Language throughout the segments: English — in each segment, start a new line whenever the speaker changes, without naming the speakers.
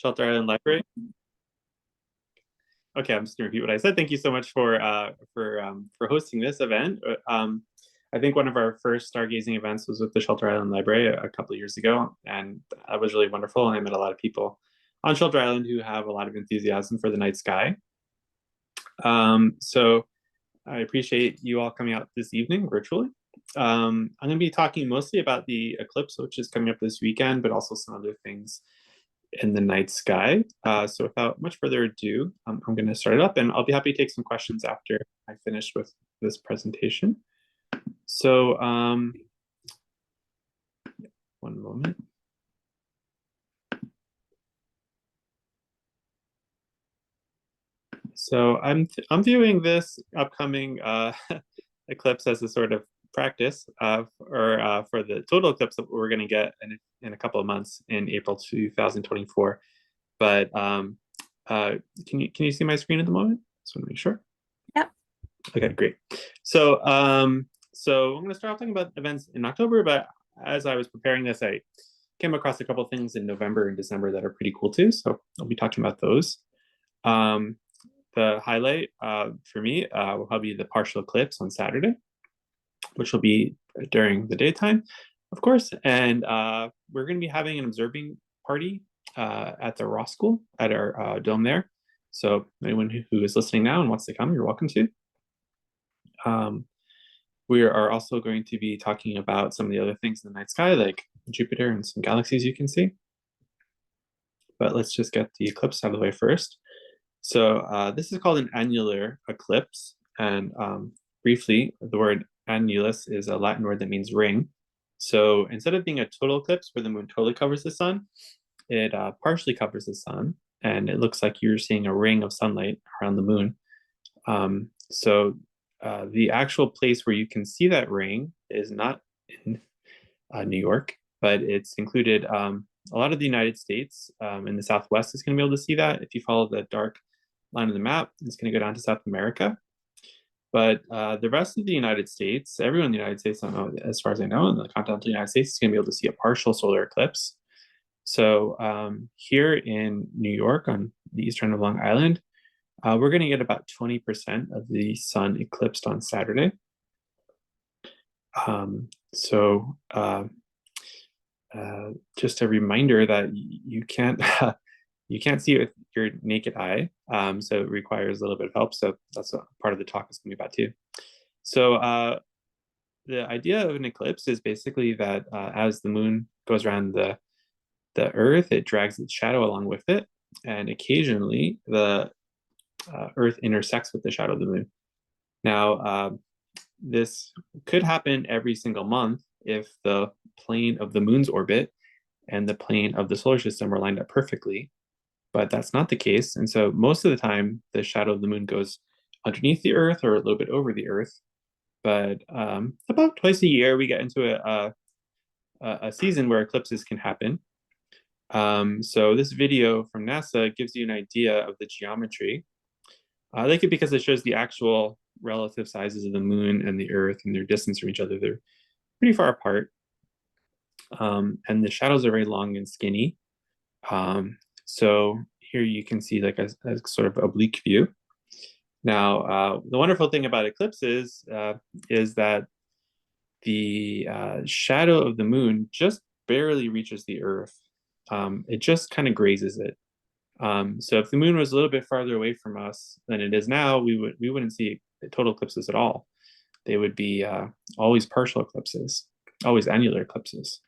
Shelter Island Library. Okay, I'm just gonna repeat what I said. Thank you so much for hosting this event. I think one of our first stargazing events was with the Shelter Island Library a couple of years ago, and that was really wonderful. And I met a lot of people on Shelter Island who have a lot of enthusiasm for the night sky. So I appreciate you all coming out this evening virtually. I'm going to be talking mostly about the eclipse, which is coming up this weekend, but also some other things in the night sky. So without much further ado, I'm going to start it up, and I'll be happy to take some questions after I finish with this presentation. So one moment. So I'm viewing this upcoming eclipse as a sort of practice for the total eclipse that we're going to get in a couple of months in April 2024. But can you see my screen at the moment? Just want to make sure.
Yep.
Okay, great. So so I'm going to start off talking about events in October, but as I was preparing this, I came across a couple of things in November and December that are pretty cool too. So I'll be talking about those. The highlight for me will probably be the partial eclipse on Saturday, which will be during the daytime, of course. And we're going to be having an observing party at the Ross School at our dome there. So anyone who is listening now and wants to come, you're welcome to. We are also going to be talking about some of the other things in the night sky, like Jupiter and some galaxies you can see. But let's just get the eclipse out of the way first. So this is called an annular eclipse. And briefly, the word annulus is a Latin word that means ring. So instead of being a total eclipse where the moon totally covers the sun, it partially covers the sun. And it looks like you're seeing a ring of sunlight around the moon. The actual place where you can see that ring is not in New York, but it's included a lot of the United States in the Southwest is going to be able to see that. If you follow the dark line of the map, it's going to go down to South America. But the rest of the United States, everyone in the United States, I don't know, as far as I know, in the continental United States, is going to be able to see a partial solar eclipse. So here in New York on the eastern of Long Island, we're going to get about 20% of the sun eclipsed on Saturday. Just a reminder that you can't see it with your naked eye, so it requires a little bit of help. So that's a part of the talk is going to be about too. So the idea of an eclipse is basically that as the moon goes around the Earth, it drags its shadow along with it, and occasionally the Earth intersects with the shadow of the moon. Now, this could happen every single month if the plane of the moon's orbit and the plane of the solar system are lined up perfectly, but that's not the case. And so most of the time, the shadow of the moon goes underneath the Earth or a little bit over the Earth. But about twice a year, we get into a season where eclipses can happen. So this video from NASA gives you an idea of the geometry. I like it because it shows the actual relative sizes of the moon and the Earth and their distance from each other. They're pretty far apart. And the shadows are very long and skinny. So here you can see like a sort of oblique view. Now, the wonderful thing about eclipses is that the shadow of the moon just barely reaches the Earth. It just kind of grazes it. So if the moon was a little bit farther away from us than it is now, we wouldn't see total eclipses at all. They would be always partial eclipses, always annular eclipses.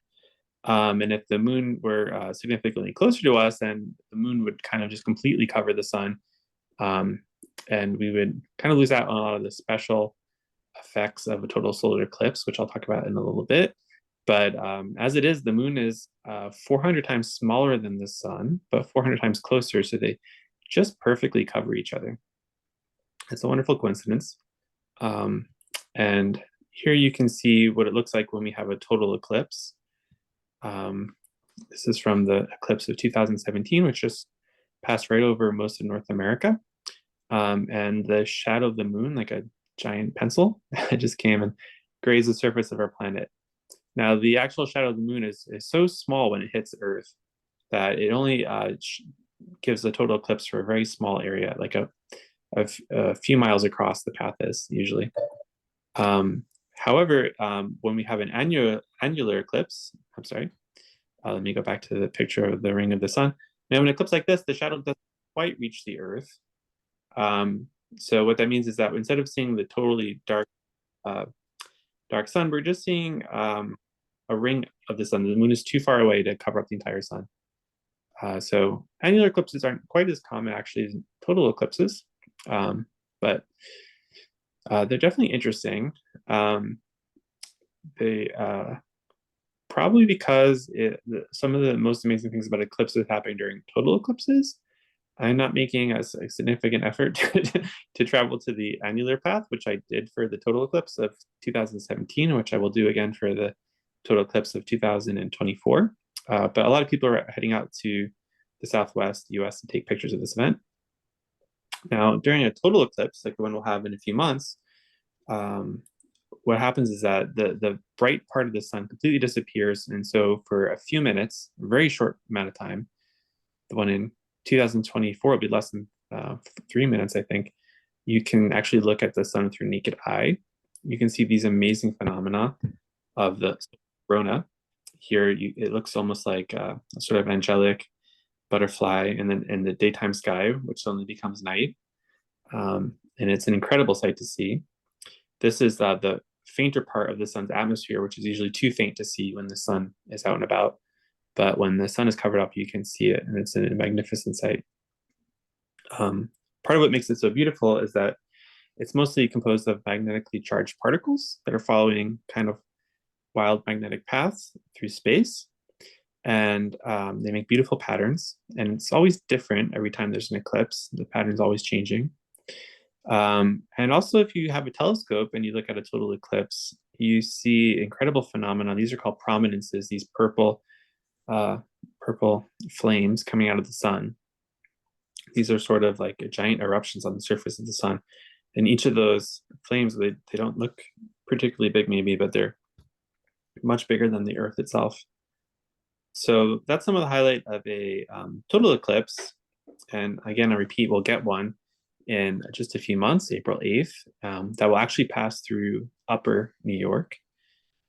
And if the moon were significantly closer to us, then the moon would kind of just completely cover the sun. And we would kind of lose out on a lot of the special effects of a total solar eclipse, which I'll talk about in a little bit. But as it is, the moon is 400 times smaller than the sun, but 400 times closer. So they just perfectly cover each other. It's a wonderful coincidence. And here you can see what it looks like when we have a total eclipse. This is from the eclipse of 2017, which just passed right over most of North America. And the shadow of the moon, like a giant pencil, it just came and grazed the surface of our planet. Now, the actual shadow of the moon is so small when it hits Earth that it only gives a total eclipse for a very small area, like a few miles across the path is usually. However, when we have an annular eclipse, I'm sorry, let me go back to the picture of the ring of the sun. Now, an eclipse like this, the shadow doesn't quite reach the Earth. So what that means is that instead of seeing the totally uh, dark sun, we're just seeing a ring of the sun. The moon is too far away to cover up the entire sun. So annular eclipses aren't quite as common actually as total eclipses, but they're definitely interesting. They probably because some of the most amazing things about eclipses happening during total eclipses. I'm not making a significant effort to travel to the annular path, which I did for the total eclipse of 2017, which I will do again for the total eclipse of 2024. But a lot of people are heading out to the Southwest US to take pictures of this event. Now, during a total eclipse, like the one we'll have in a few months, what happens is that the bright part of the sun completely disappears. And so for a few minutes, a very short amount of time, the one in 2024 will be less than 3 minutes, I think, you can actually look at the sun through naked eye. You can see these amazing phenomena of the corona. Here, it looks almost like a sort of angelic butterfly in the daytime sky, which suddenly becomes night. And it's an incredible sight to see. This is the fainter part of the sun's atmosphere, which is usually too faint to see when the sun is out and about. But when the sun is covered up, you can see it, and it's a magnificent sight. Part of what makes it so beautiful is that it's mostly composed of magnetically charged particles that are following kind of wild magnetic paths through space. And they make beautiful patterns. And it's always different every time there's an eclipse. The pattern's always changing. And also, if you have a telescope and you look at a total eclipse, you see incredible phenomena. These are called prominences, these purple flames coming out of the sun. These are sort of like giant eruptions on the surface of the sun. And each of those flames, they don't look particularly big maybe, but they're much bigger than the Earth itself. So that's some of the highlight of a total eclipse. And again, I repeat, we'll get one in just a few months, April 8th, that will actually pass through upper New York,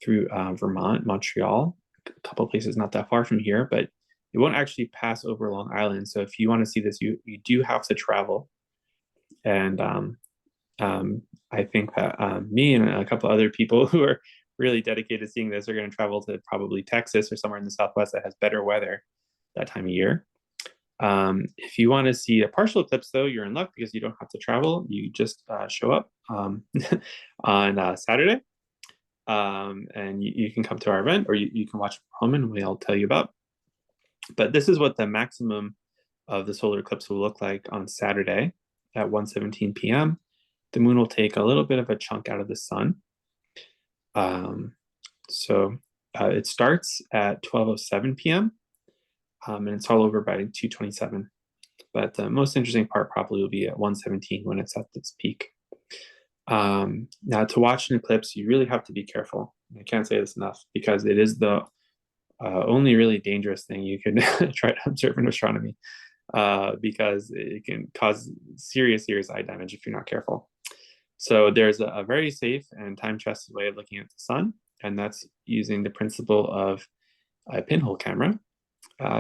through Vermont, Montreal, a couple of places not that far from here, but it won't actually pass over Long Island. So if you want to see this, you do have to travel. And I think that me and a couple other people who are really dedicated to seeing this are going to travel to probably Texas or somewhere in the Southwest that has better weather that time of year. If you want to see a partial eclipse, though, you're in luck because you don't have to travel. You just show up on Saturday, and you can come to our event, or you can watch from home, and we'll tell you about. But this is what the maximum of the solar eclipse will look like on Saturday at 1:17 p.m. The moon will take a little bit of a chunk out of the sun. So it starts at 12:07 p.m. And it's all over by 2:27. But the most interesting part probably will be at 1:17 when it's at its peak. Now, to watch an eclipse, you really have to be careful. I can't say this enough because it is the only really dangerous thing you can try to observe in astronomy because it can cause serious eye damage if you're not careful. So there's a very safe and time-tested way of looking at the sun, and that's using the principle of a pinhole camera.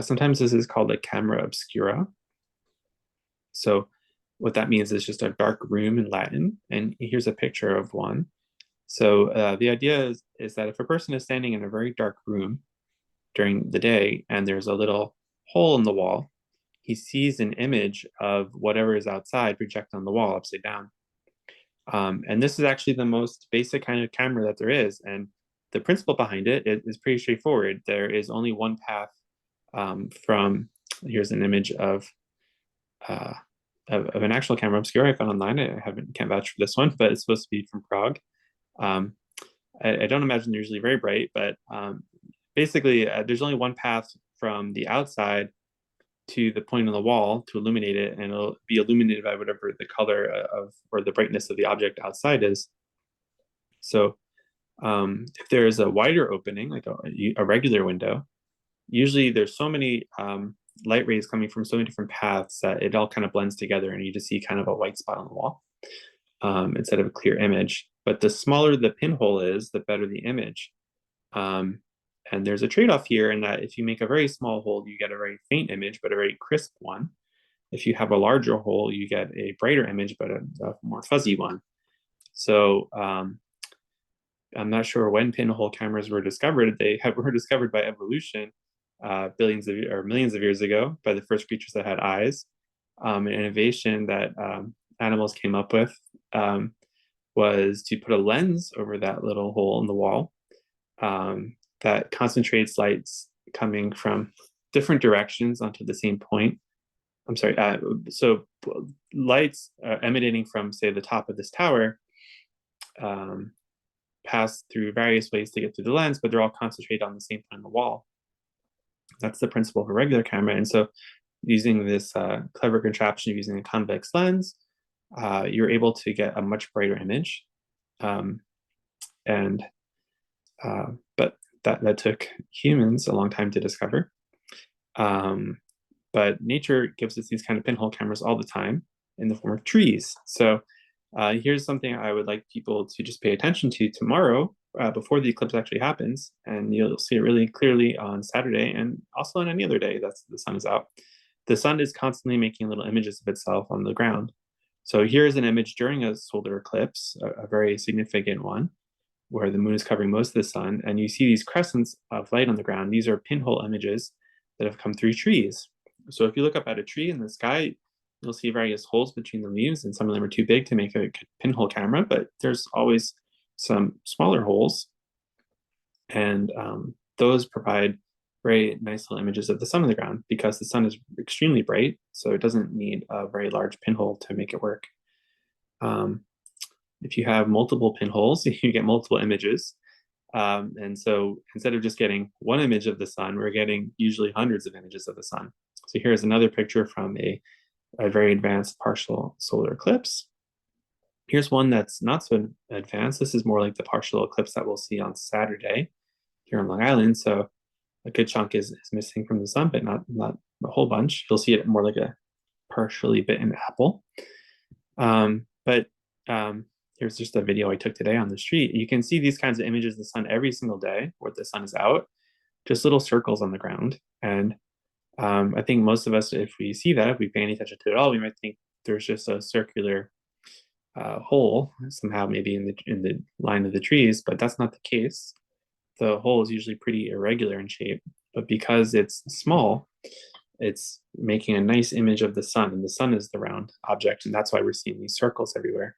Sometimes this is called a camera obscura. So what that means is just a dark room in Latin, and here's a picture of one. So the idea is that if a person is standing in a very dark room during the day and there's a little hole in the wall, he sees an image of whatever is outside project on the wall upside down. And this is actually the most basic kind of camera that there is. And the principle behind it is pretty straightforward. There is only one path from, here's an image of an actual camera obscura I found online. Can't vouch for this one, but it's supposed to be from Prague. I don't imagine they're usually very bright, but basically there's only one path from the outside to the point on the wall to illuminate it, and it'll be illuminated by whatever the color of or the brightness of the object outside is. So if there is a wider opening, like a regular window, usually there's so many light rays coming from so many different paths that it all kind of blends together, and you just see kind of a white spot on the wall instead of a clear image. But the smaller the pinhole is, the better the image. And there's a trade-off here in that if you make a very small hole, you get a very faint image, but a very crisp one. If you have a larger hole, you get a brighter image, but a more fuzzy one. So I'm not sure when pinhole cameras were discovered. Were discovered by evolution billions of or millions of years ago by the first creatures that had eyes. An innovation that animals came up with was to put a lens over that little hole in the wall that concentrates lights coming from different directions onto the same point. I'm sorry, so lights emanating from, say, the top of this tower pass through various ways to get through the lens, but they're all concentrated on the same point on the wall. That's the principle of a regular camera. And so using this clever contraption of using a convex lens, you're able to get a much brighter image. But that took humans a long time to discover. But nature gives us these kind of pinhole cameras all the time in the form of trees. So here's something I would like people to just pay attention to tomorrow before the eclipse actually happens. And you'll see it really clearly on Saturday and also on any other day that the sun is out. The sun is constantly making little images of itself on the ground. So here's an image during a solar eclipse, a very significant one, where the moon is covering most of the sun, and you see these crescents of light on the ground. These are pinhole images that have come through trees. So if you look up at a tree in the sky, you'll see various holes between the leaves, and some of them are too big to make a pinhole camera, but there's always some smaller holes. And those provide very nice little images of the sun on the ground because the sun is extremely bright, so it doesn't need a very large pinhole to make it work. If you have multiple pinholes, you get multiple images. And so instead of just getting one image of the sun, we're getting usually hundreds of images of the sun. So here's another picture from a very advanced partial solar eclipse. Here's one that's not so advanced. This is more like the partial eclipse that we'll see on Saturday here on Long Island. So a good chunk is missing from the sun, but not a whole bunch. You'll see it more like a partially bitten apple. Here's just a video I took today on the street. You can see these kinds of images of the sun every single day where the sun is out, just little circles on the ground. And I think most of us, if we see that, if we pay any attention to it at all, we might think there's just a circular hole somehow maybe in the line of the trees, but that's not the case. The hole is usually pretty irregular in shape, but because it's small, it's making a nice image of the sun, and the sun is the round object, and that's why we're seeing these circles everywhere.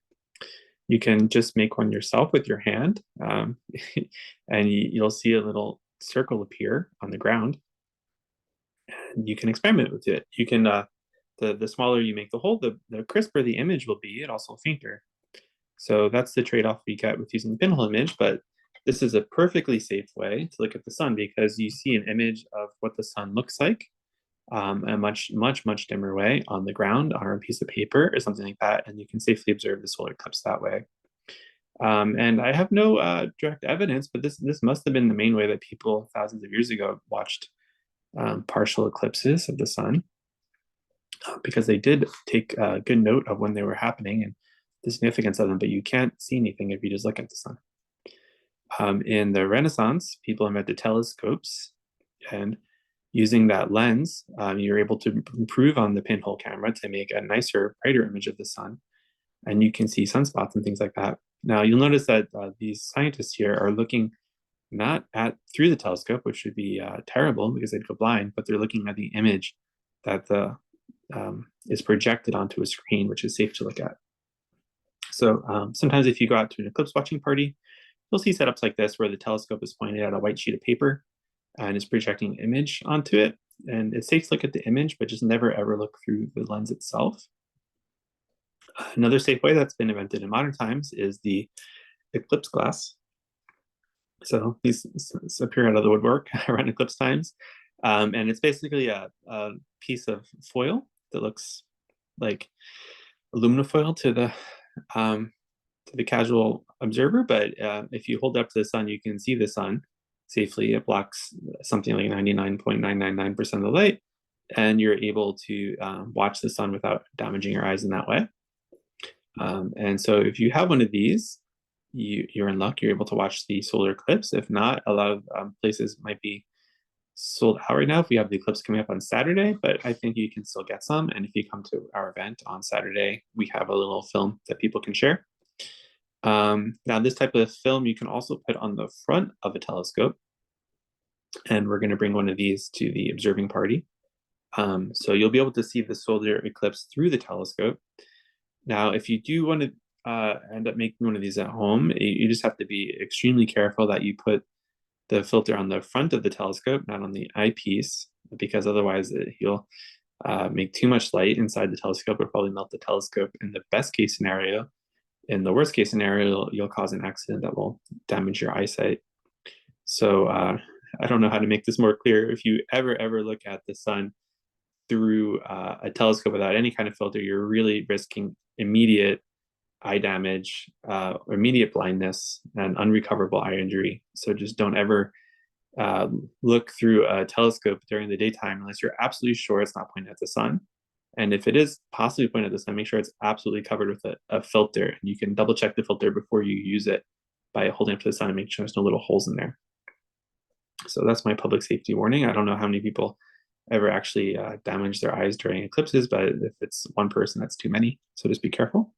You can just make one yourself with your hand, and you'll see a little circle appear on the ground, and you can experiment with it. You can the smaller you make the hole, the crisper the image will be, and also fainter. So that's the trade-off we get with using the pinhole image, but this is a perfectly safe way to look at the sun because you see an image of what the sun looks like a much dimmer way on the ground or on a piece of paper or something like that, and you can safely observe the solar eclipse that way. And I have no direct evidence, but this must have been the main way that people thousands of years ago watched partial eclipses of the sun, because they did take good note of when they were happening and the significance of them, but you can't see anything if you just look at the sun. In the Renaissance, people invented telescopes, and using that lens, you're able to improve on the pinhole camera to make a nicer, brighter image of the sun, and you can see sunspots and things like that. Now, you'll notice that these scientists here are looking not through the telescope, which would be terrible because they'd go blind, but they're looking at the image that is projected onto a screen, which is safe to look at. So sometimes if you go out to an eclipse watching party, you'll see setups like this where the telescope is pointed at a white sheet of paper and is projecting an image onto it. And it's safe to look at the image, but just never ever look through the lens itself. Another safe way that's been invented in modern times is the eclipse glass. So these appear out of the woodwork around eclipse times. And it's basically a piece of foil that looks like aluminum foil to the casual observer, but if you hold it up to the sun, you can see the sun safely. It blocks something like 99.999% of the light, and you're able to watch the sun without damaging your eyes in that way. And so if you have one of these, you're in luck. You're able to watch the solar eclipse. If not, a lot of places might be sold out right now if we have the eclipse coming up on Saturday, but I think you can still get some. And if you come to our event on Saturday, we have a little film that people can share. Now, this type of film you can also put on the front of a telescope, and we're going to bring one of these to the observing party. So you'll be able to see the solar eclipse through the telescope. Now, if you do want to end up making one of these at home, you just have to be extremely careful that you put the filter on the front of the telescope, not on the eyepiece, because otherwise you'll make too much light inside the telescope. It'll probably melt the telescope in the best case scenario. In the worst case scenario, you'll cause an accident that will damage your eyesight. So I don't know how to make this more clear. If you ever look at the sun through a telescope without any kind of filter, you're really risking immediate eye damage, immediate blindness, and unrecoverable eye injury. So just don't ever look through a telescope during the daytime unless you're absolutely sure it's not pointing at the sun. And if it is possibly pointing at the sun, make sure it's absolutely covered with a filter. And you can double check the filter before you use it by holding up to the sun and make sure there's no little holes in there. So that's my public safety warning. I don't know how many people ever actually damage their eyes during eclipses, but if it's one person, that's too many. So just be careful.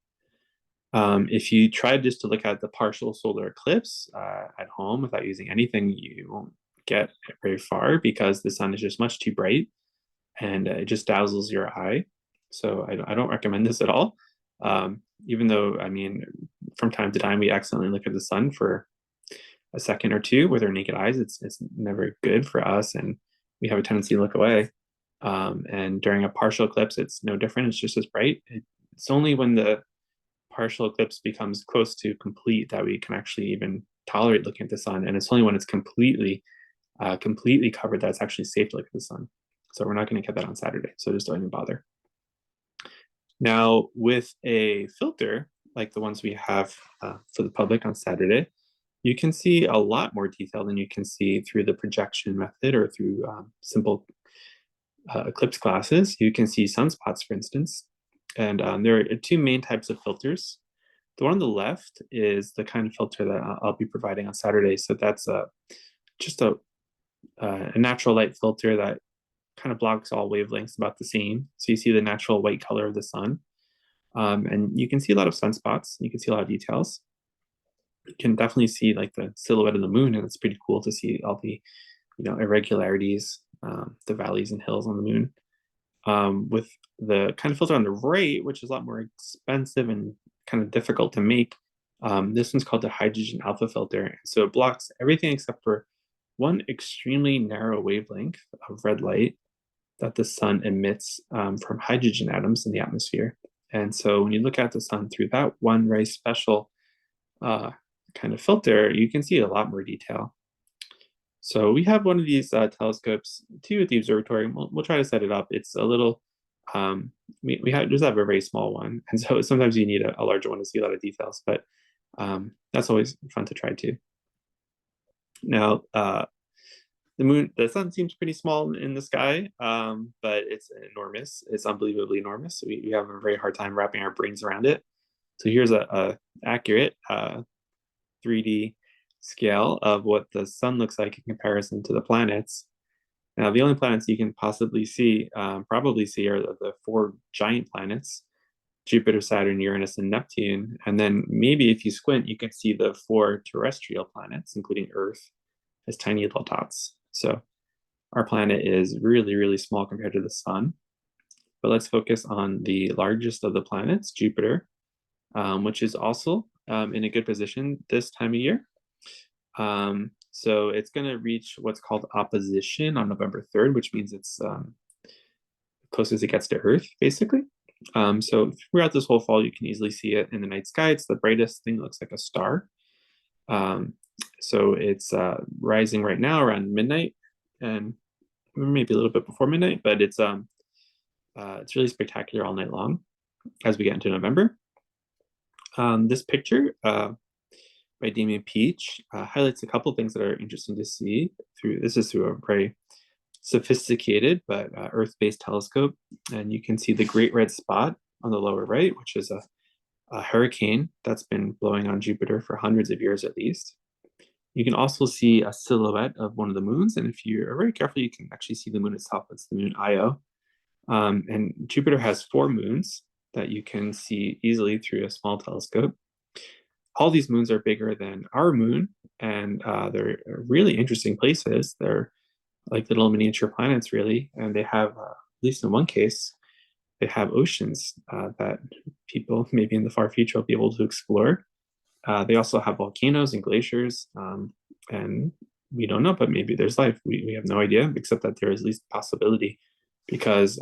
If you try just to look at the partial solar eclipse at home without using anything, you won't get very far because the sun is just much too bright and it just dazzles your eye. So I don't recommend this at all. Even though, I mean, from time to time, we accidentally look at the sun for a second or two with our naked eyes. It's never good for us, and we have a tendency to look away. And during a partial eclipse, it's no different. It's just as bright. It's only when the partial eclipse becomes close to complete that we can actually even tolerate looking at the sun. And it's only when it's completely covered that it's actually safe to look at the sun. So we're not going to get that on Saturday. So just don't even bother. Now, with a filter like the ones we have for the public on Saturday, you can see a lot more detail than you can see through the projection method or through simple eclipse glasses. You can see sunspots, for instance. And there are two main types of filters. The one on the left is the kind of filter that I'll be providing on Saturday. So that's just a natural light filter that kind of blocks all wavelengths about the same. So you see the natural white color of the sun. And you can see a lot of sunspots. You can see a lot of details. You can definitely see like the silhouette of the moon, and it's pretty cool to see all the irregularities, the valleys and hills on the moon. With the kind of filter on the right, which is a lot more expensive and kind of difficult to make, this one's called the hydrogen alpha filter. So it blocks everything except for one extremely narrow wavelength of red light that the sun emits from hydrogen atoms in the atmosphere. And so when you look at the sun through that one very special kind of filter, you can see a lot more detail. So we have one of these telescopes too at the observatory. We'll try to set it up. It's a little, we just have a very small one. And so sometimes you need a larger one to see a lot of details, but that's always fun to try too. Now, the sun seems pretty small in the sky, but it's enormous. It's unbelievably enormous. We have a very hard time wrapping our brains around it. So here's a accurate 3D scale of what the sun looks like in comparison to the planets. Now, the only planets you can possibly see, probably see, are the four giant planets: Jupiter, Saturn, Uranus, and Neptune. And then maybe if you squint, you can see the four terrestrial planets, including Earth, as tiny little dots. So our planet is really, really small compared to the sun. But let's focus on the largest of the planets, Jupiter, which is also in a good position this time of year. So it's going to reach what's called opposition on November 3rd, which means it's closest it gets to Earth, basically. So throughout this whole fall, you can easily see it in the night sky. It's the brightest thing, looks like a star. So it's rising right now around midnight, and maybe a little bit before midnight, but it's really spectacular all night long as we get into November. This picture by Damien Peach highlights a couple things that are interesting to see. This is through a very sophisticated but Earth-based telescope, and you can see the Great Red Spot on the lower right, which is a hurricane that's been blowing on Jupiter for hundreds of years at least. You can also see a silhouette of one of the moons, and if you're very careful, you can actually see the moon itself. It's the moon Io. And Jupiter has 4 moons that you can see easily through a small telescope. All these moons are bigger than our moon, and they're really interesting places. They're like little miniature planets, really, and they have, at least in one case, they have oceans that people maybe in the far future will be able to explore. They also have volcanoes and glaciers, and we don't know, but maybe there's life. We have no idea, except that there is at least possibility because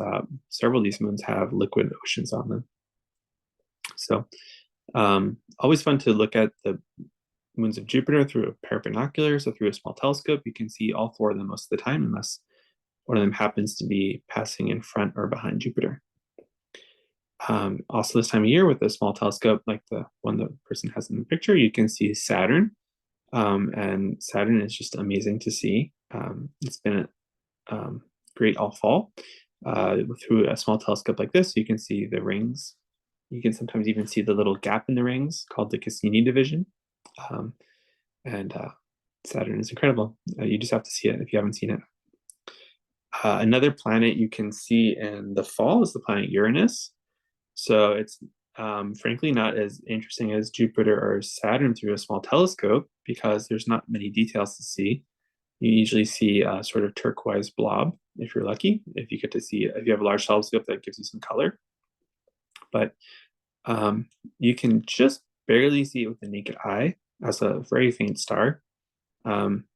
several of these moons have liquid oceans on them. So always fun to look at the moons of Jupiter through a pair of binoculars or through a small telescope. You can see all 4 of them most of the time, unless one of them happens to be passing in front or behind Jupiter. Also this time of year with a small telescope like the one the person has in the picture, you can see Saturn. And Saturn is just amazing to see. It's been great all fall. Through a small telescope like this, you can see the rings. You can sometimes even see the little gap in the rings called the Cassini division. And Saturn is incredible. You just have to see it if you haven't seen it. Another planet you can see in the fall is the planet Uranus. So it's frankly not as interesting as Jupiter or Saturn through a small telescope because there's not many details to see. You usually see a sort of turquoise blob if you're lucky. If you get to see it, if you have a large telescope, that gives you some color. But you can just barely see it with the naked eye as a very faint star.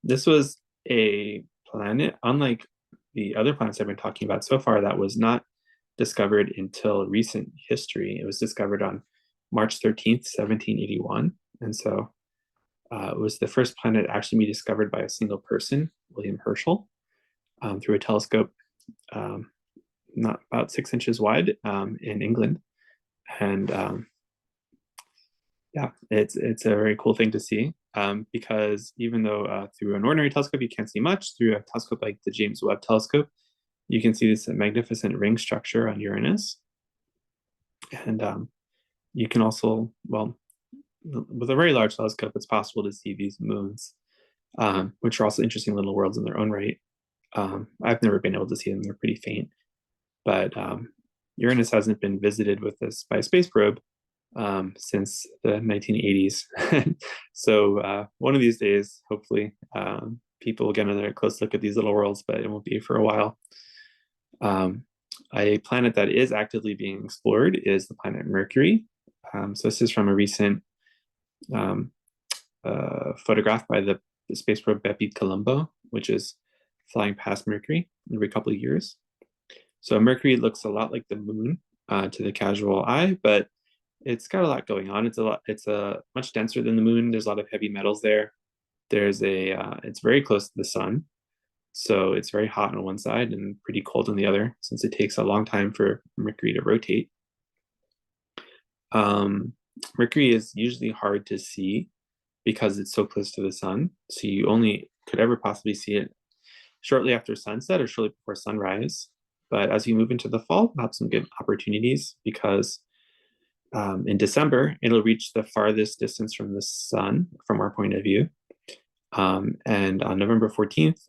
This was a planet, unlike the other planets I've been talking about so far, that was not discovered until recent history. It was discovered on March 13th, 1781. And so it was the first planet to actually be discovered by a single person, William Herschel, through a telescope not about 6 inches wide in England. And yeah, it's a very cool thing to see because even though through an ordinary telescope you can't see much, through a telescope like the James Webb Telescope, you can see this magnificent ring structure on Uranus. And you can also, well, with a very large telescope, it's possible to see these moons, which are also interesting little worlds in their own right. I've never been able to see them. They're pretty faint. But Uranus hasn't been visited with this by a space probe since the 1980s. So one of these days, hopefully, people will get another close look at these little worlds, but it won't be for a while. A planet that is actively being explored is the planet Mercury. So this is from a recent photograph by the space probe Bepi Colombo, which is flying past Mercury every couple of years. So Mercury looks a lot like the moon to the casual eye, but it's got a lot going on. It's much denser than the moon. There's a lot of heavy metals there. It's very close to the sun. So it's very hot on one side and pretty cold on the other, since it takes a long time for Mercury to rotate. Mercury is usually hard to see because it's so close to the sun. So you only could ever possibly see it shortly after sunset or shortly before sunrise. But as you move into the fall, we'll have some good opportunities because in December, it'll reach the farthest distance from the sun from our point of view. And on November 14th,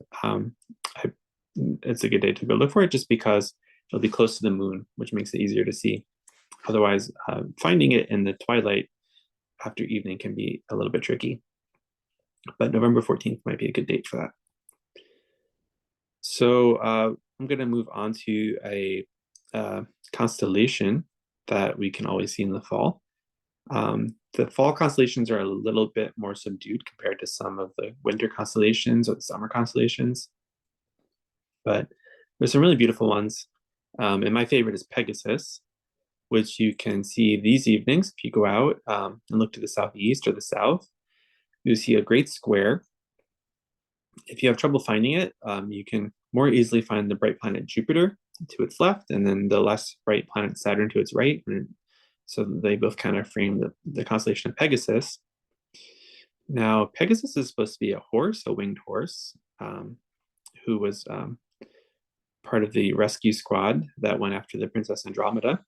it's a good day to go look for it just because it'll be close to the moon, which makes it easier to see. Otherwise, finding it in the twilight after evening can be a little bit tricky. But November 14th might be a good date for that. So I'm going to move on to a constellation that we can always see in the fall. The fall constellations are a little bit more subdued compared to some of the winter constellations or the summer constellations. But there's some really beautiful ones. And my favorite is Pegasus, which you can see these evenings if you go out and look to the southeast or the south. You see a great square. If you have trouble finding it, you can more easily find the bright planet Jupiter to its left, and then the less bright planet Saturn to its right. And so they both kind of frame the constellation of Pegasus. Now, Pegasus is supposed to be a horse, a winged horse, who was part of the rescue squad that went after the Princess Andromeda,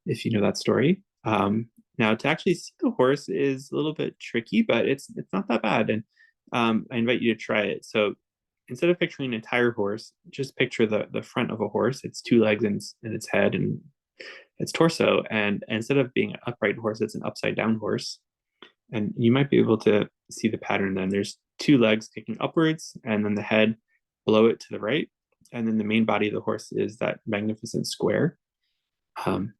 if you know that story. Now, to actually see the horse is a little bit tricky, but it's not that bad. And I invite you to try it. So instead of picturing an entire horse, just picture the front of a horse. It's two legs and its head and its torso. And instead of being an upright horse, it's an upside down horse. And you might be able to see the pattern then. There's two legs kicking upwards, and then the head below it to the right. And then the main body of the horse is that magnificent square. Um,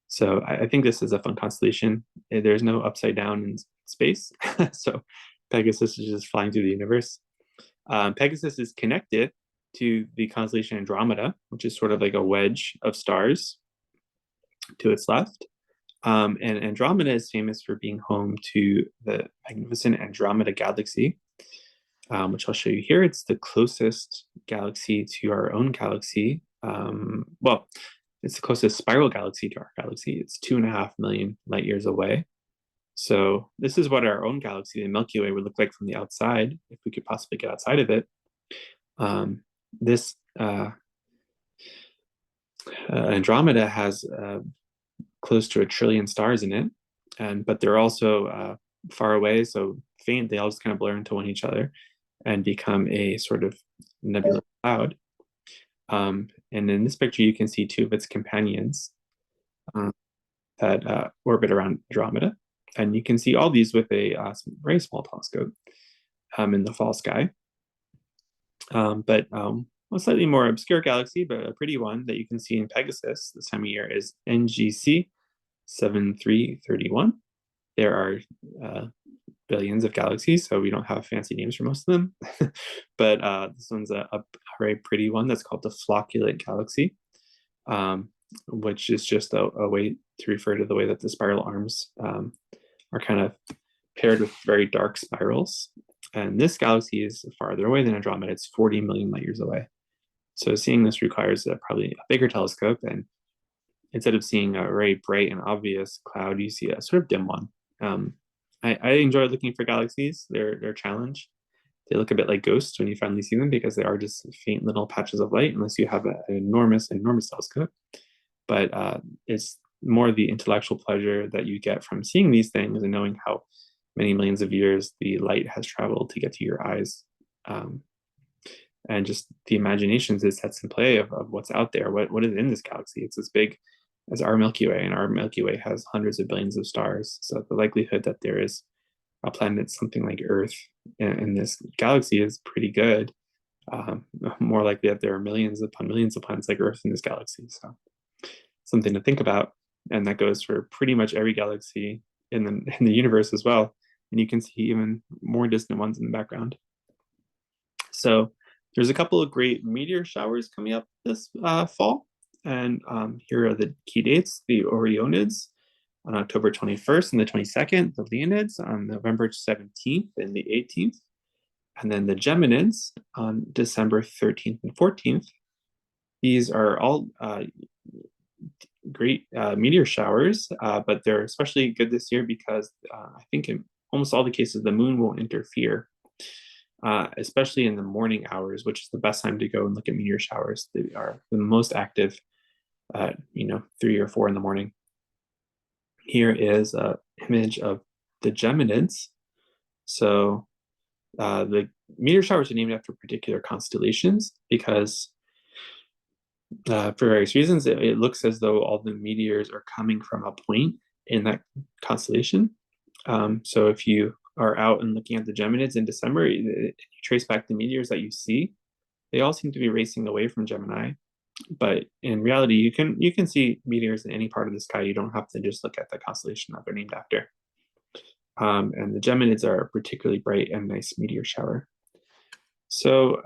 so I think this is a fun constellation. There's no upside down in space. So Pegasus is just flying through the universe. Pegasus is connected to the constellation Andromeda, which is sort of like a wedge of stars to its left. And Andromeda is famous for being home to the magnificent Andromeda galaxy, which I'll show you here. It's the closest galaxy to our own galaxy. Well, it's the closest spiral galaxy to our galaxy. It's 2.5 million light years away. So this is what our own galaxy, the Milky Way, would look like from the outside, if we could possibly get outside of it. This Andromeda has close to 1 trillion stars in it, but they're also far away, so faint. They all just kind of blur into one each other and become a sort of nebulous cloud. And in this picture, you can see two of its companions that orbit around Andromeda. And you can see all these with a very small telescope in the fall sky. But a slightly more obscure galaxy, but a pretty one that you can see in Pegasus this time of year is NGC 7331. There are billions of galaxies, so we don't have fancy names for most of them. But this one's a very pretty one that's called the flocculate galaxy, which is just a way to refer to the way that the spiral arms are kind of paired with very dark spirals. And this galaxy is farther away than Andromeda. It's 40 million light years away. So seeing this requires probably a bigger telescope. And instead of seeing a very bright and obvious cloud, you see a sort of dim one. I enjoy looking for galaxies. They're a challenge. They look a bit like ghosts when you finally see them because they are just faint little patches of light unless you have an enormous telescope. But it's more the intellectual pleasure that you get from seeing these things and knowing how many millions of years the light has traveled to get to your eyes. And just the imaginations it sets in play of what's out there. What is in this galaxy? It's as big as our Milky Way, and our Milky Way has hundreds of billions of stars. So the likelihood that there is a planet something like Earth in this galaxy is pretty good. More likely that there are millions upon millions of planets like Earth in this galaxy. So something to think about. And that goes for pretty much every galaxy in the universe as well. And you can see even more distant ones in the background. So there's a couple of great meteor showers coming up this fall. And here are the key dates: the Orionids on October 21st and the 22nd, the Leonids on November 17th and the 18th, and then the Geminids on December 13th and 14th. These are all great meteor showers, but they're especially good this year because I think in almost all the cases, the moon won't interfere, especially in the morning hours, which is the best time to go and look at meteor showers. They are the most active at 3 or 4 in the morning. Here is an image of the Geminids. So the meteor showers are named after particular constellations because for various reasons, it looks as though all the meteors are coming from a point in that constellation. So if you are out and looking at the Geminids in December, you trace back the meteors that you see, they all seem to be racing away from Gemini. But in reality, you can see meteors in any part of the sky. You don't have to just look at the constellation that they're named after. And the Geminids are a particularly bright and nice meteor shower. So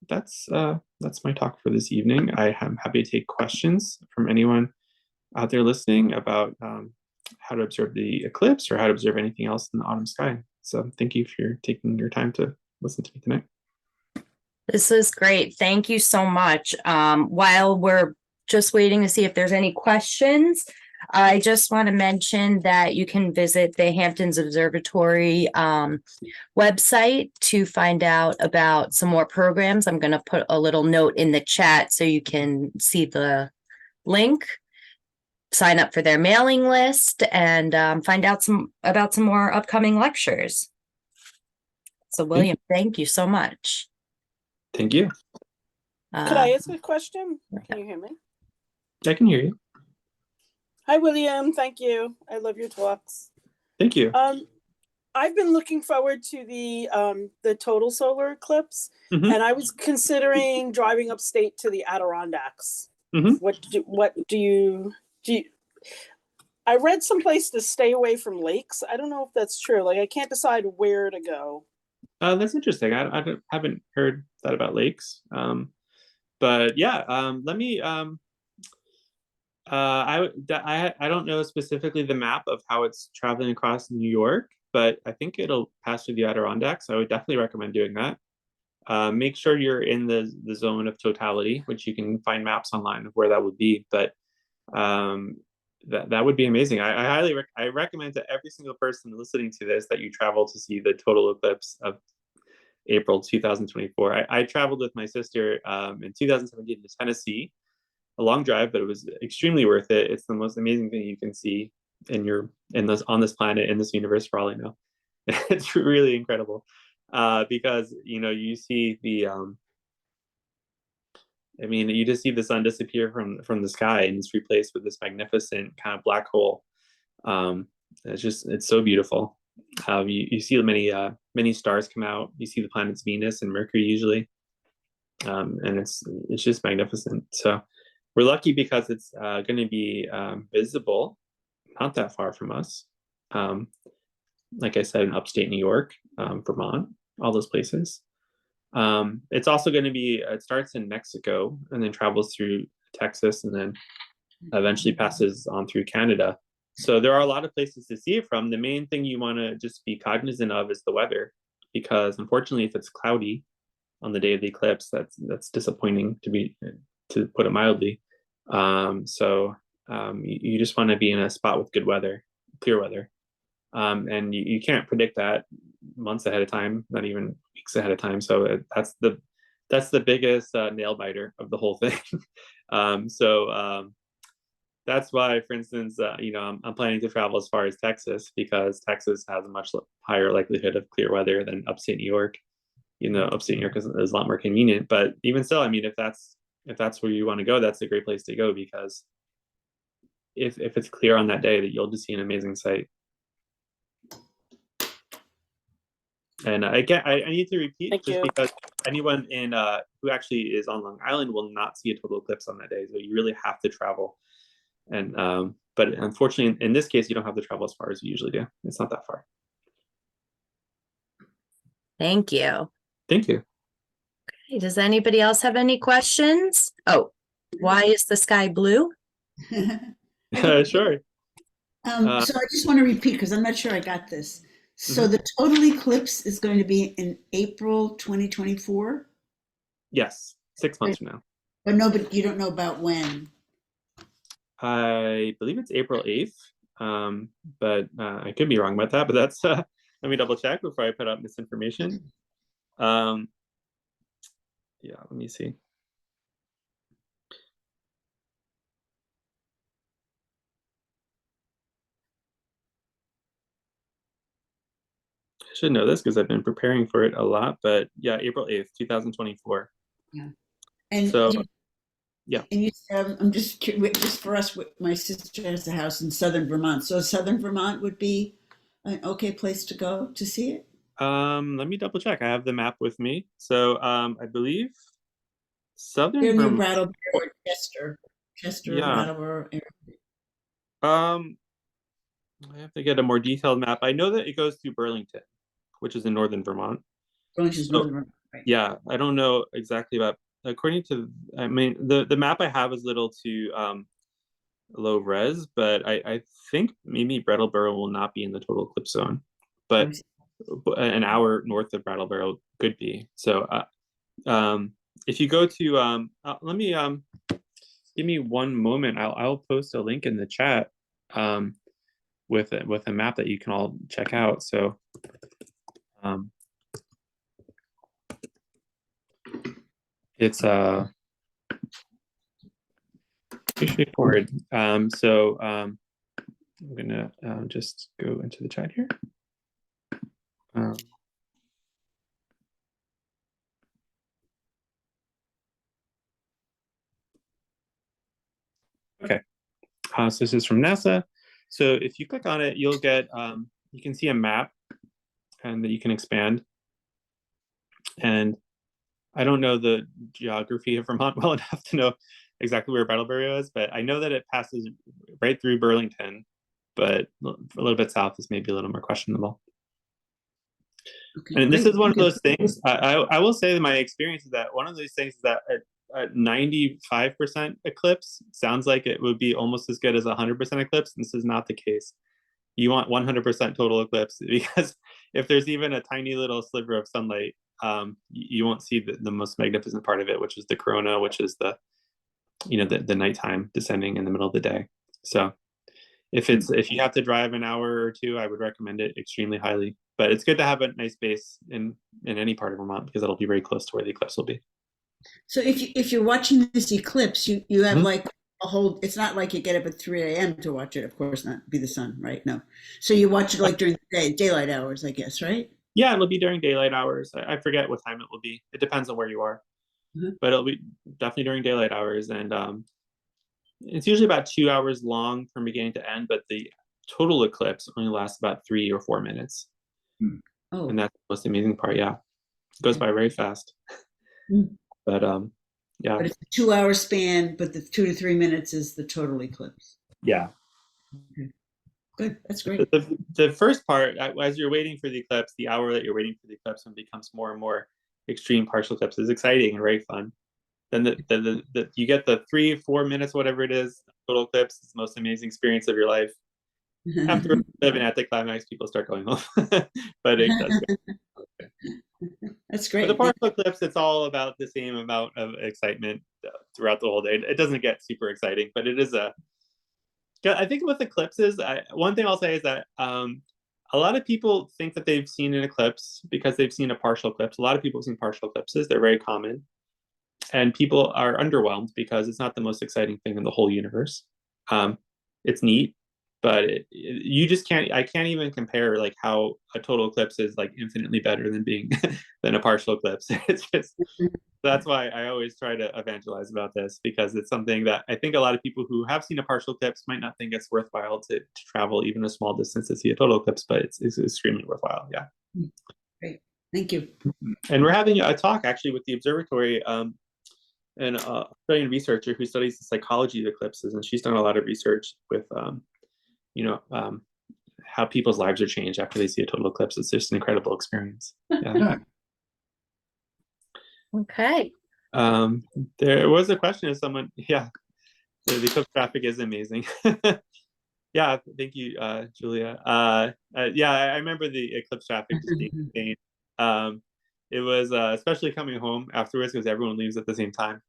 that's my talk for this evening. I am happy to take questions from anyone out there listening about how to observe the eclipse or how to observe anything else in the autumn sky. So thank you for taking your time to listen to me tonight.
This is great. Thank you so much. While we're just waiting to see if there's any questions, I just want to mention that you can visit the Hamptons Observatory website to find out about some more programs. I'm going to put a little note in the chat so you can see the link, sign up for their mailing list, and find out about some more upcoming lectures. So, William, thank you so much.
Thank you.
Could I ask a question? Can you hear me?
I can hear you.
Hi, William. Thank you. I love your talks.
Thank you.
I've been looking forward to the total solar eclipse, and I was considering driving upstate to the Adirondacks. What do you? I read someplace to stay away from lakes. I don't know if that's true. Like, I can't decide where to go.
That's interesting. I haven't heard that about lakes. But yeah, let me. I don't know specifically the map of how it's traveling across New York, but I think it'll pass through the Adirondacks. I would definitely recommend doing that. Make sure you're in the zone of totality, which you can find maps online of where that would be. But that would be amazing. I highly recommend to every single person listening to this that you travel to see the total eclipse of April 2024. I traveled with my sister in 2017 to Tennessee, a long drive, but it was extremely worth it. It's the most amazing thing you can see on this planet, in this universe, for all I know. It's really incredible because you see you just see the sun disappear from the sky and it's replaced with this magnificent kind of black hole. It's so beautiful. You see many stars come out. You see the planets Venus and Mercury usually, and it's just magnificent. So we're lucky because it's going to be visible not that far from us. Like I said, in upstate New York, Vermont, all those places. It's also going to be, it starts in Mexico and then travels through Texas and then eventually passes on through Canada. So there are a lot of places to see it from. The main thing you want to just be cognizant of is the weather, because unfortunately, if it's cloudy on the day of the eclipse, that's disappointing, to put it mildly. You just want to be in a spot with good weather, clear weather. And you can't predict that months ahead of time, not even weeks ahead of time. So that's the biggest nail biter of the whole thing. That's why, for instance, I'm planning to travel as far as Texas, because Texas has a much higher likelihood of clear weather than upstate New York. Upstate New York is a lot more convenient. But even still, if that's where you want to go, that's a great place to go, because if it's clear on that day, that you'll just see an amazing sight. And I need to repeat, because anyone who actually is on Long Island will not see a total eclipse on that day. So you really have to travel. And but unfortunately, in this case, you don't have to travel as far as you usually do. It's not that far.
Thank you.
Thank you.
Okay, does anybody else have any questions? Oh, why is the sky blue?
Sure.
So I just want to repeat, because I'm not sure I got this. So the total eclipse is going to be in April 2024?
Yes, 6 months from now.
But you don't know about when?
I believe it's April 8th, but I could be wrong about that. But that's let me double check before I put out misinformation. Yeah, let me see. I should know this because I've been preparing for it a lot. But yeah, April 8th, 2024.
Yeah. And
so, yeah.
And I'm just for us, my sister has a house in southern Vermont. So southern Vermont would be an okay place to go to see it?
Let me double check. I have the map with me. So I believe southern
They're near
Vermont.
Brattleboro or Chester,
Yeah.
Brattleboro.
I have to get a more detailed map. I know that it goes through Burlington, which is in northern Vermont.
Burlington's northern Vermont, right?
Yeah, I don't know exactly about. According to, the map I have is a little too low res, but I think maybe Brattleboro will not be in the total eclipse zone, but an hour north of Brattleboro could be. So if you go to let me give me one moment. I'll post a link in the chat with a map that you can all check out. So it's pretty straightforward. So I'm gonna just go into the chat here. Okay, so this is from NASA. So if you click on it, you'll get, you can see a map and that you can expand. And I don't know the geography of Vermont well enough to know exactly where Brattleboro is, but I know that it passes right through Burlington, but a little bit south is maybe a little more questionable. Okay, and this is one of those things, I will say that my experience is that one of these things is that a 95% eclipse sounds like it would be almost as good as 100% eclipse. And this is not the case. You want 100% total eclipse, because if there's even a tiny little sliver of sunlight, you won't see the most magnificent part of it, which is the corona, which is the nighttime descending in the middle of the day. So if you have to drive an hour or two, I would recommend it extremely highly. But it's good to have a nice base in any part of Vermont, because it'll be very close to where the eclipse will be.
So if you're watching this eclipse, you have like a whole, it's not like you get up at 3 a.m. to watch it, of course not, be the sun, right? No. So you watch it like during the day, daylight hours, I guess, right?
Yeah, it'll be during daylight hours. I forget what time it will be. It depends on where you are. But it'll be definitely during daylight hours. And it's usually about 2 hours long from beginning to end, but the total eclipse only lasts about 3 or 4 minutes. Oh. And that's the most amazing part. Yeah, it goes by very fast. But yeah.
But it's a 2 hour span, but the 2 to 3 minutes is the total eclipse.
Yeah.
Okay. Good. That's great.
The first part, as you're waiting for the eclipse, the hour that you're waiting for the eclipse, when it becomes more and more extreme partial eclipse, is exciting and very fun. Then you get the 3-4 minutes, whatever it is, total eclipse. It's the most amazing experience of your life. After an anticlimax, people start going home. But it does go.
That's great.
For the partial eclipse, it's all about the same amount of excitement throughout the whole day. It doesn't get super exciting, but it is I think with eclipses, one thing I'll say is that a lot of people think that they've seen an eclipse because they've seen a partial eclipse. A lot of people have seen partial eclipses. They're very common. And people are underwhelmed because it's not the most exciting thing in the whole universe. It's neat, but I can't even compare like how a total eclipse is like infinitely better than being than a partial eclipse. It's just, that's why I always try to evangelize about this, because it's something that I think a lot of people who have seen a partial eclipse might not think it's worthwhile to travel even a small distance to see a total eclipse, but it's extremely worthwhile. Yeah.
Great. Thank you.
And we're having a talk actually with the observatory, an Australian researcher who studies the psychology of eclipses, and she's done a lot of research with how people's lives are changed after they see a total eclipse. It's just an incredible experience. Yeah.
Okay.
There was a question of someone, the eclipse traffic is amazing. Yeah, thank you, Julia. Yeah, I remember the eclipse traffic just being insane. It was especially coming home afterwards, because everyone leaves at the same time.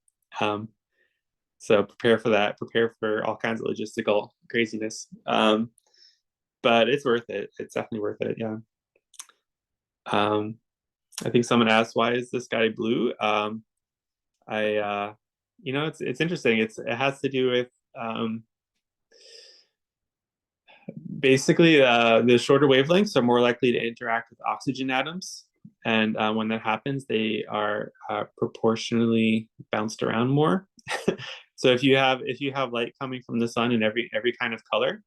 So prepare for that. Prepare for all kinds of logistical craziness. But it's worth it. It's definitely worth it. Yeah. I think someone asked, why is the sky blue? It's interesting. It has to do with basically the shorter wavelengths are more likely to interact with oxygen atoms. And when that happens, they are proportionally bounced around more. So if you have light coming from the sun in every kind of color,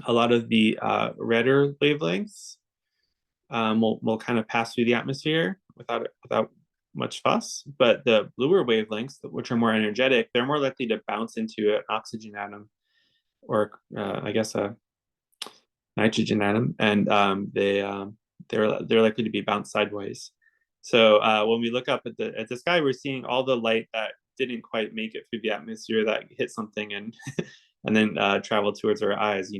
a lot of the redder wavelengths will kind of pass through the atmosphere without much fuss. But the bluer wavelengths, which are more energetic, they're more likely to bounce into an oxygen atom, or I guess a nitrogen atom, and they're likely to be bounced sideways. So when we look up at the sky, we're seeing all the light that didn't quite make it through the atmosphere, that hit something and and then traveled towards our eyes,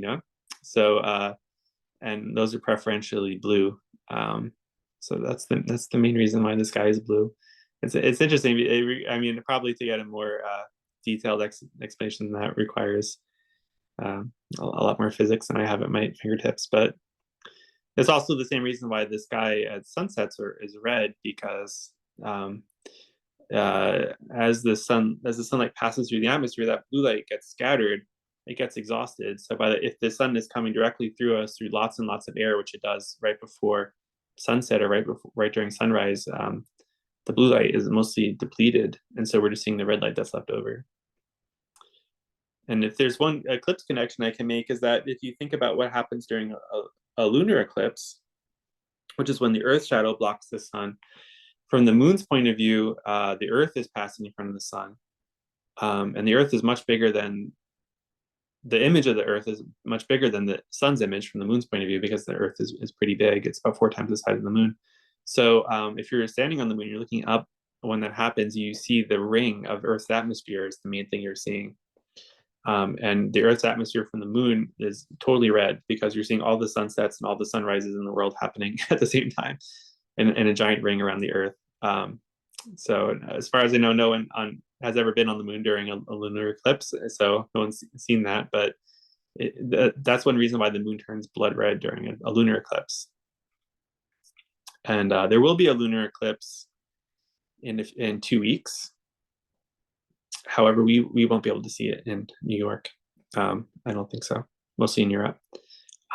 So and those are preferentially blue. So that's the main reason why the sky is blue. It's interesting. I mean, probably to get a more detailed explanation than that requires a lot more physics than I have at my fingertips. But it's also the same reason why the sky at sunsets is red, because as the sunlight passes through the atmosphere, that blue light gets scattered, it gets exhausted. So if the sun is coming directly through us through lots and lots of air, which it does right before sunset or right during sunrise, the blue light is mostly depleted, and so we're just seeing the red light that's left over. And if there's one eclipse connection I can make, is that if you think about what happens during a lunar eclipse, which is when the Earth shadow blocks the sun, from the moon's point of view, the Earth is passing in front of the sun, and the Earth is much bigger than the image of the Earth is much bigger than the sun's image from the moon's point of view, because the Earth is pretty big. It's about 4 times the size of the moon. So if you're standing on the moon, you're looking up. When that happens, you see the ring of Earth's atmosphere is the main thing you're seeing. And the Earth's atmosphere from the moon is totally red, because you're seeing all the sunsets and all the sunrises in the world happening at the same time in a giant ring around the Earth. So as far as I know, no one has ever been on the moon during a lunar eclipse, so no one's seen that. But that's one reason why the moon turns blood red during a lunar eclipse. And there will be a lunar eclipse in 2 weeks. However, we won't be able to see it in New York. I don't think so. Mostly in Europe.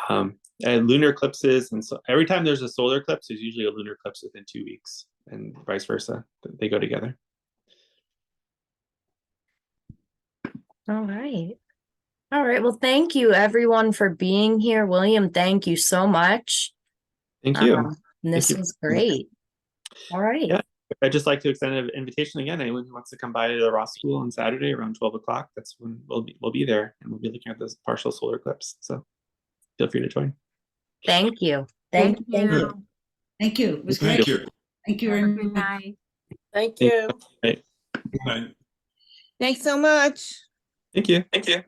And lunar eclipses, and so every time there's a solar eclipse, there's usually a lunar eclipse within 2 weeks, and vice versa. They go together.
All right. All right. Well, thank you everyone for being here. William, thank you so much.
Thank you.
This was great. All right.
Yeah. I'd just like to extend an invitation again. Anyone who wants to come by to the Ross School on Saturday around 12 o'clock, that's when we'll be there, and we'll be looking at this partial solar eclipse. So feel free to join.
Thank you. Thank you.
Thank you. It was great.
Thank you.
Thank you very
Good
much.
night.
Thank you.
Right.
Thanks so much.
Thank you. Thank you.